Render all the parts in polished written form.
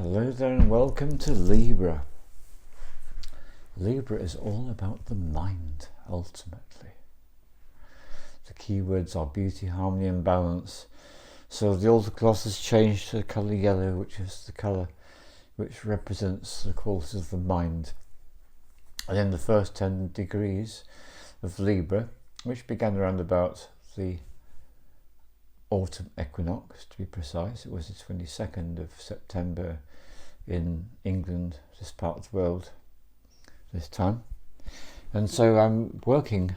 Hello there and welcome to Libra. Libra is all about the mind, ultimately. The keywords are beauty, harmony and balance. So the altar cloth has changed to the colour yellow, which is the colour which represents the qualities of the mind. And in the first 10 degrees of Libra, which began around about the autumn equinox, to be precise. It was the 22nd of September in England, this part of the world, this time. And so I'm working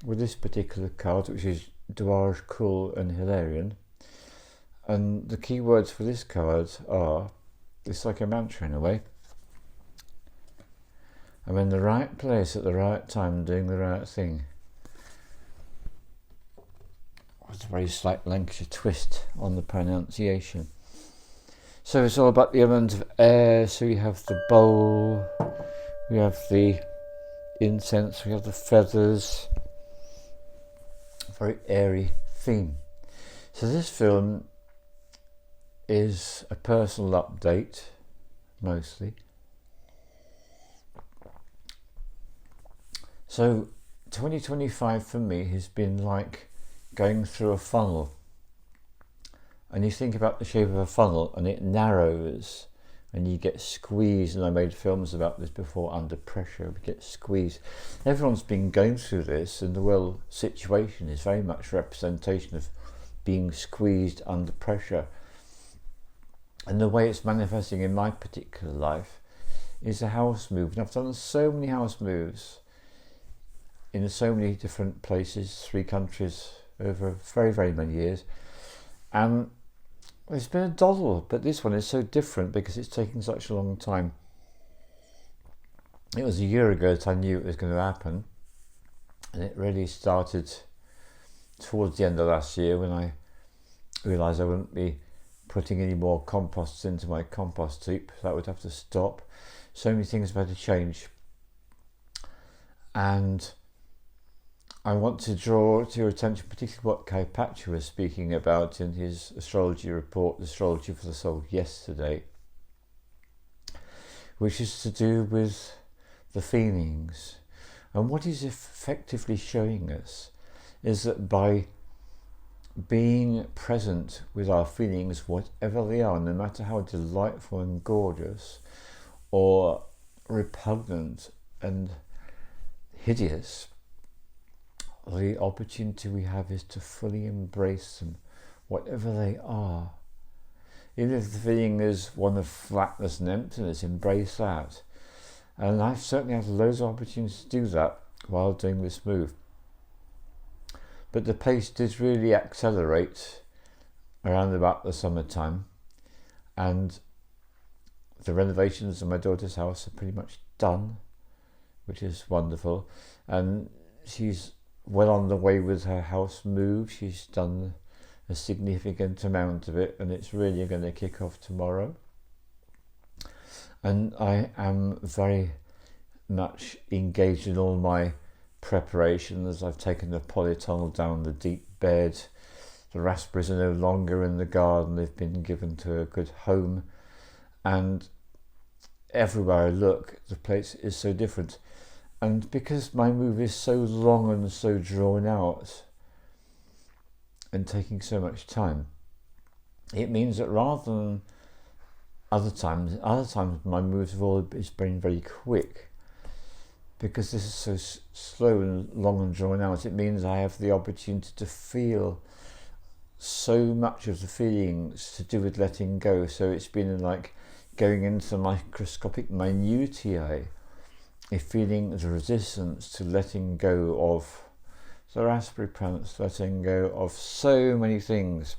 with this particular card, which is Dwarf, Cool and Hilarion. And the key words for this card are, it's like a mantra in a way. I'm in the right place at the right time, doing the right thing. With a very slight Lancashire twist on the pronunciation. So it's all about the element of air. So we have the bowl, we have the incense, we have the feathers. Very airy theme. So this film is a personal update, mostly. So 2025 for me has been like going through a funnel, and you think about the shape of a funnel and it narrows and you get squeezed, and I made films about this before, under pressure we get squeezed. Everyone's been going through this, and the world situation is very much a representation of being squeezed under pressure. And the way it's manifesting in my particular life is a house move, and I've done so many house moves in so many different places, 3 countries, over very, very many years. And it's been a doddle, but this one is so different because it's taking such a long time. It was a year ago that I knew it was going to happen, and it really started towards the end of last year when I realised I wouldn't be putting any more composts into my compost heap. That would have to stop. So many things had to change. And I want to draw to your attention particularly what Kaipacha was speaking about in his astrology report, Astrology for the Soul, yesterday, which is to do with the feelings. And what he's effectively showing us is that by being present with our feelings, whatever they are, no matter how delightful and gorgeous or repugnant and hideous, the opportunity we have is to fully embrace them, whatever they are. Even if the feeling is one of flatness and emptiness, embrace that. And I've certainly had loads of opportunities to do that while doing this move. But the pace did really accelerate around about the summertime, and the renovations of my daughter's house are pretty much done, which is wonderful. And she's well on the way with her house move. She's done a significant amount of it, and it's really going to kick off tomorrow. And I am very much engaged in all my preparations. I've taken the polytunnel down the deep bed. The raspberries are no longer in the garden. They've been given to a good home. And everywhere I look, the place is so different. And because my move is so long and so drawn out and taking so much time, it means that rather than other times my moves have always been very quick. Because this is so slow and long and drawn out, it means I have the opportunity to feel so much of the feelings to do with letting go. So it's been like going into microscopic minutiae, feeling the resistance to letting go of the raspberry plants, letting go of so many things.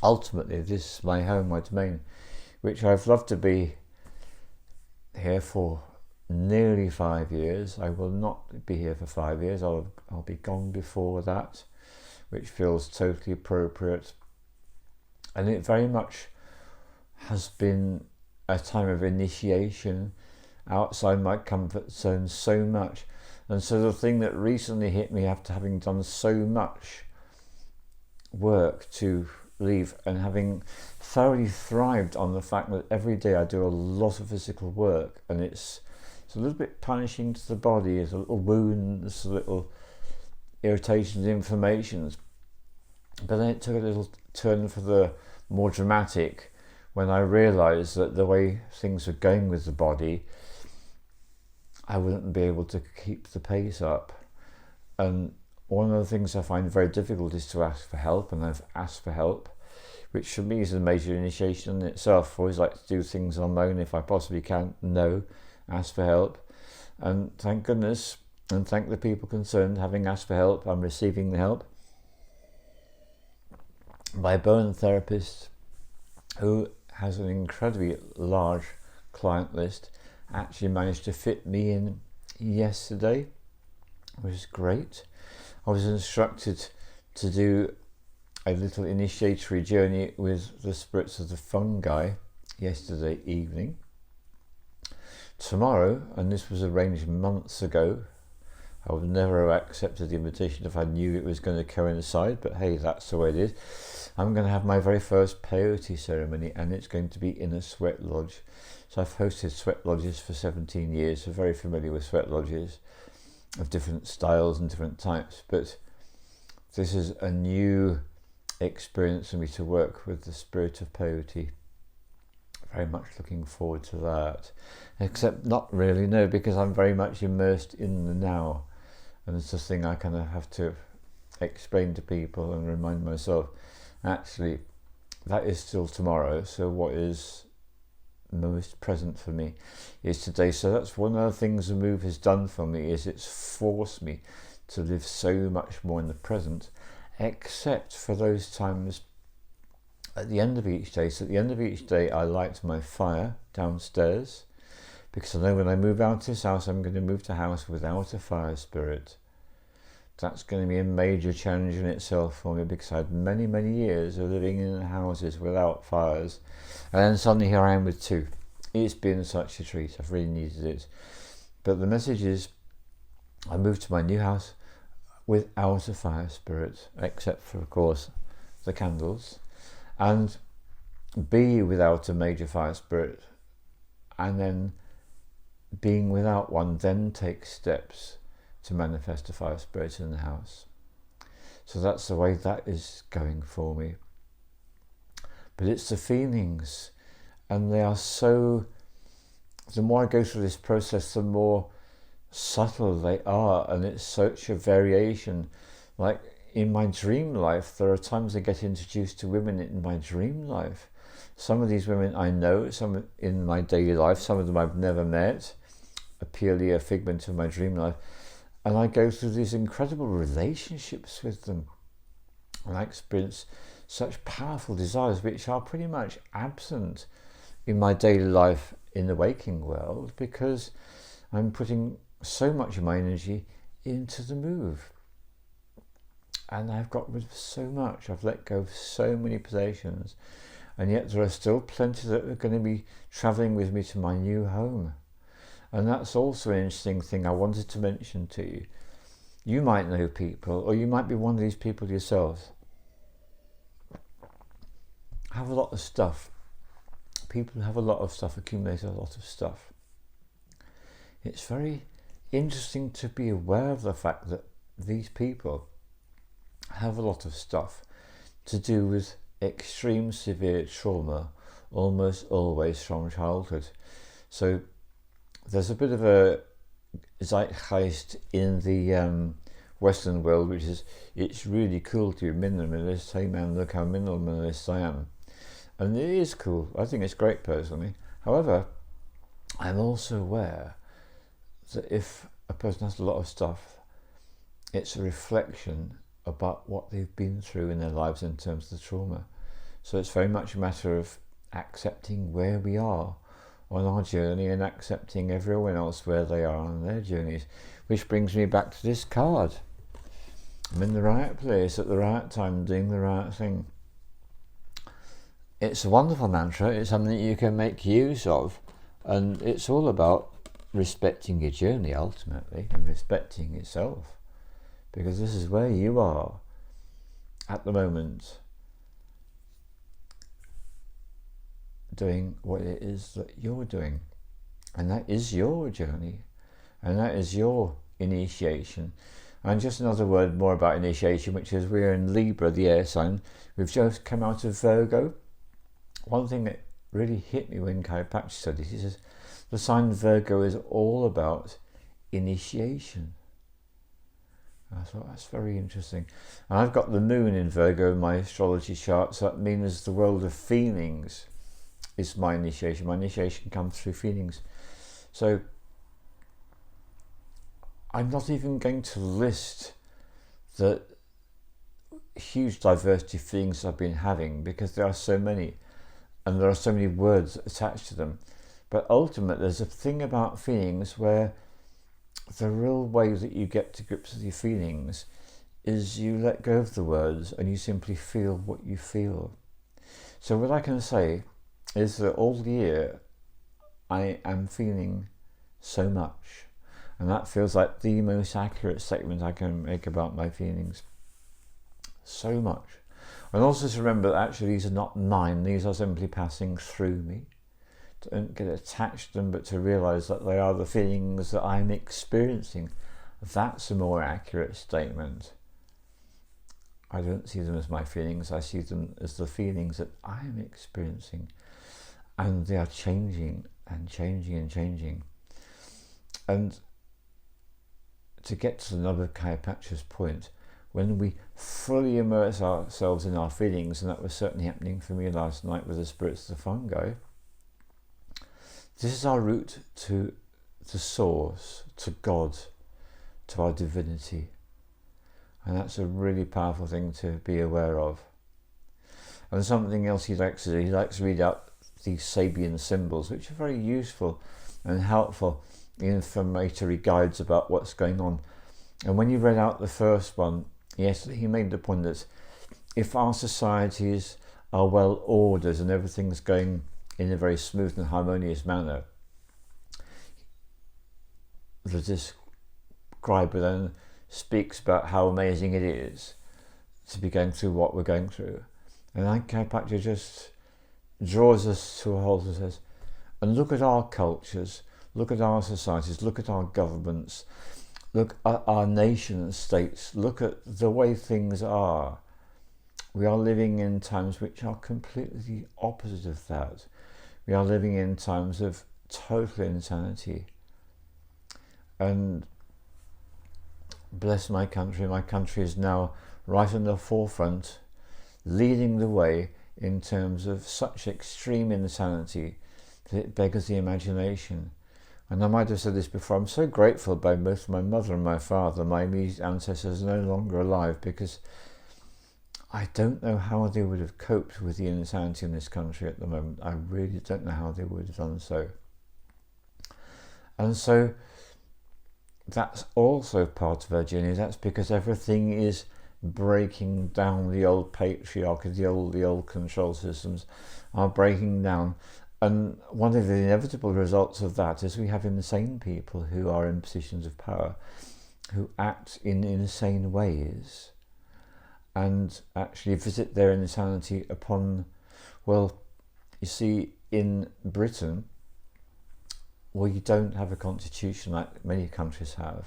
Ultimately, this is my home, my domain, which I've loved to be here for nearly 5 years. I will not be here for 5 years. I'll be gone before that, which feels totally appropriate. And it very much has been a time of initiation outside my comfort zone so much. And so the thing that recently hit me after having done so much work to leave, and having thoroughly thrived on the fact that every day I do a lot of physical work, and it's a little bit punishing to the body, it's a little wounds, a little irritations, inflammations. But then it took a little turn for the more dramatic when I realised that the way things were going with the body, I wouldn't be able to keep the pace up. And one of the things I find very difficult is to ask for help, and I've asked for help, which for me is a major initiation in itself. I always like to do things on my own if I possibly can. No, ask for help. And thank goodness, and thank the people concerned, having asked for help, I'm receiving the help. My bone therapist, who has an incredibly large client list, actually managed to fit me in yesterday, which is great. I was instructed to do a little initiatory journey with the spirits of the fungi yesterday evening. Tomorrow, and this was arranged months ago, I would never have accepted the invitation if I knew it was going to coincide, but hey, that's the way it is. I'm going to have my very first peyote ceremony, and it's going to be in a sweat lodge. So I've hosted sweat lodges for 17 years, so very familiar with sweat lodges of different styles and different types, but this is a new experience for me to work with the spirit of peyote. Very much looking forward to that, except not really, no, because I'm very much immersed in the now, and it's a thing I kind of have to explain to people and remind myself, actually, that is still tomorrow, so what is most present for me is today. So that's one of the things the move has done for me, is it's forced me to live so much more in the present, except for those times at the end of each day. So at the end of each day I light my fire downstairs, because I know when I move out of this house, I'm going to move to a house without a fire spirit. That's going to be a major challenge in itself for me, because I had many, many years of living in houses without fires, and then suddenly here I am with two. It's been such a treat. I've really needed it. But the message is, I moved to my new house without a fire spirit, except for, of course, the candles, and be without a major fire spirit, and then being without one, then take steps to manifest a fire spirit in the house. So that's the way that is going for me. But it's the feelings, and they are so, the more I go through this process, the more subtle they are, and it's such a variation. Like in my dream life, there are times I get introduced to women in my dream life. Some of these women I know, some in my daily life, some of them I've never met, are purely a figment of my dream life. And I go through these incredible relationships with them, and I experience such powerful desires which are pretty much absent in my daily life in the waking world, because I'm putting so much of my energy into the move. And I've got rid of so much. I've let go of so many possessions, and yet there are still plenty that are going to be travelling with me to my new home. And that's also an interesting thing I wanted to mention to you. You might know people, or you might be one of these people yourselves. Have a lot of stuff. People who have a lot of stuff accumulate a lot of stuff. It's very interesting to be aware of the fact that these people have a lot of stuff to do with extreme severe trauma, almost always from childhood. So there's a bit of a zeitgeist in the Western world, which is, it's really cool to be minimalist. Hey man, look how minimalist I am. And it is cool. I think it's great personally. However, I'm also aware that if a person has a lot of stuff, it's a reflection about what they've been through in their lives in terms of the trauma. So it's very much a matter of accepting where we are on our journey, and accepting everyone else where they are on their journeys. Which brings me back to this card. I'm in the right place at the right time, doing the right thing. It's a wonderful mantra. It's something that you can make use of, and it's all about respecting your journey ultimately, and respecting yourself, because this is where you are at the moment. doing what it is that you're doing. And that is your journey. And that is your initiation. And just another word more about initiation, which is we're in Libra, the air sign. We've just come out of Virgo. One thing that really hit me when chiropractic studies is the sign Virgo is all about initiation. I thought that's very interesting. And I've got the moon in Virgo in my astrology chart, so that means the world of feelings is my initiation. My initiation comes through feelings. So I'm not even going to list the huge diversity of feelings I've been having, because there are so many, and there are so many words attached to them. But ultimately, there's a thing about feelings where the real way that you get to grips with your feelings is you let go of the words and you simply feel what you feel. So what I can say is that all year I am feeling so much, and that feels like the most accurate statement I can make about my feelings. So much. And also to remember that actually these are not mine, these are simply passing through me. Don't get attached to them, but to realise that they are the feelings that I'm experiencing. That's a more accurate statement. I don't see them as my feelings, I see them as the feelings that I'm experiencing. And they are changing and changing and changing. And to get to another chiropractor's point, when we fully immerse ourselves in our feelings, and that was certainly happening for me last night with the spirits of the fungi, this is our route to the source, to God, to our divinity. And that's a really powerful thing to be aware of. And something else he likes to do, he likes to read out these Sabian symbols, which are very useful and helpful informatory guides about what's going on. And when you read out the first one, yes, he made the point that if our societies are well ordered and everything's going in a very smooth and harmonious manner, the describer then speaks about how amazing it is to be going through what we're going through. And chiropractor just draws us to a halt and says, and look at our cultures, look at our societies, look at our governments, look at our nation states, look at the way things are. We are living in times which are completely opposite of that. We are living in times of total insanity. And bless my country is now right in the forefront, leading the way in terms of such extreme insanity that it beggars the imagination. And I might have said this before, I'm so grateful by both my mother and my father, my immediate ancestors are no longer alive, because I don't know how they would have coped with the insanity in this country at the moment. I really don't know how they would have done so. And so that's also part of our journey. That's because everything is breaking down. The old patriarchy, the old control systems are breaking down. And one of the inevitable results of that is we have insane people who are in positions of power, who act in insane ways, and actually visit their insanity upon, well, you see, in Britain, we don't have a constitution like many countries have,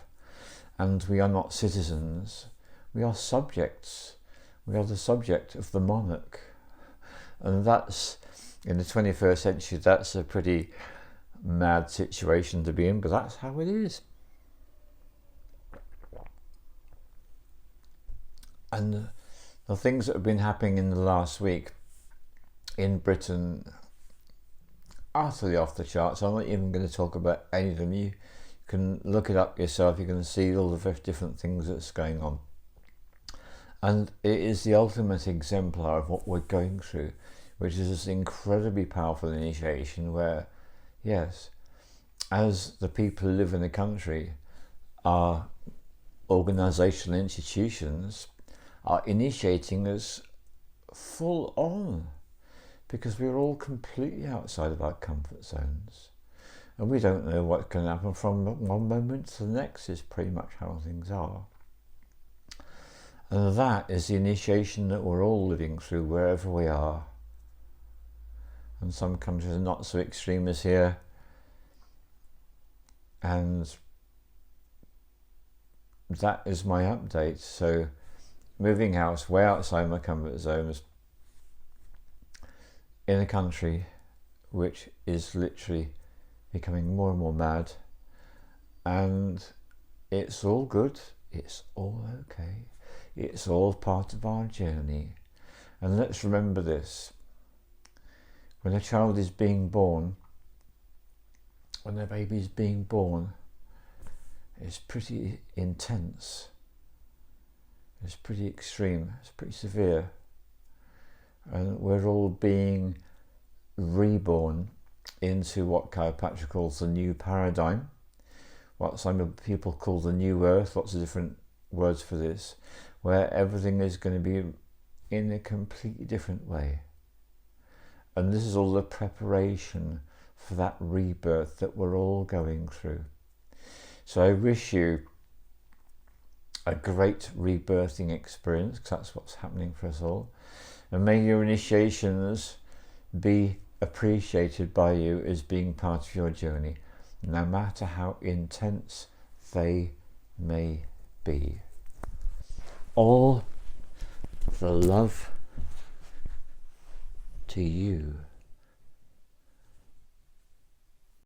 and we are not citizens, we are subjects. We are the subject of the monarch. And that's, in the 21st century, that's a pretty mad situation to be in, but that's how it is. And the things that have been happening in the last week in Britain, utterly off the charts. I'm not even going to talk about any of them. You can look it up yourself. You can see all the different things that's going on. And it is the ultimate exemplar of what we're going through, which is this incredibly powerful initiation where, yes, as the people who live in the country, our organisational institutions are initiating us full on, because we're all completely outside of our comfort zones. And we don't know what can happen from one moment to the next is pretty much how things are. And that is the initiation that we're all living through wherever we are. and some countries are not so extreme as here. And that is my update. So moving house way outside my comfort zones in a country which is literally becoming more and more mad, and it's all good, it's all okay, it's all part of our journey. And let's remember this: when a child is being born, when a baby is being born, it's pretty intense, it's pretty extreme, it's pretty severe, and we're all being reborn into what chiropractic calls the new paradigm, what some people call the new earth, lots of different words for this, where everything is going to be in a completely different way. And this is all the preparation for that rebirth that we're all going through. So I wish you a great rebirthing experience, because that's what's happening for us all. And may your initiations be appreciated by you as being part of your journey, no matter how intense they may be. All the love to you.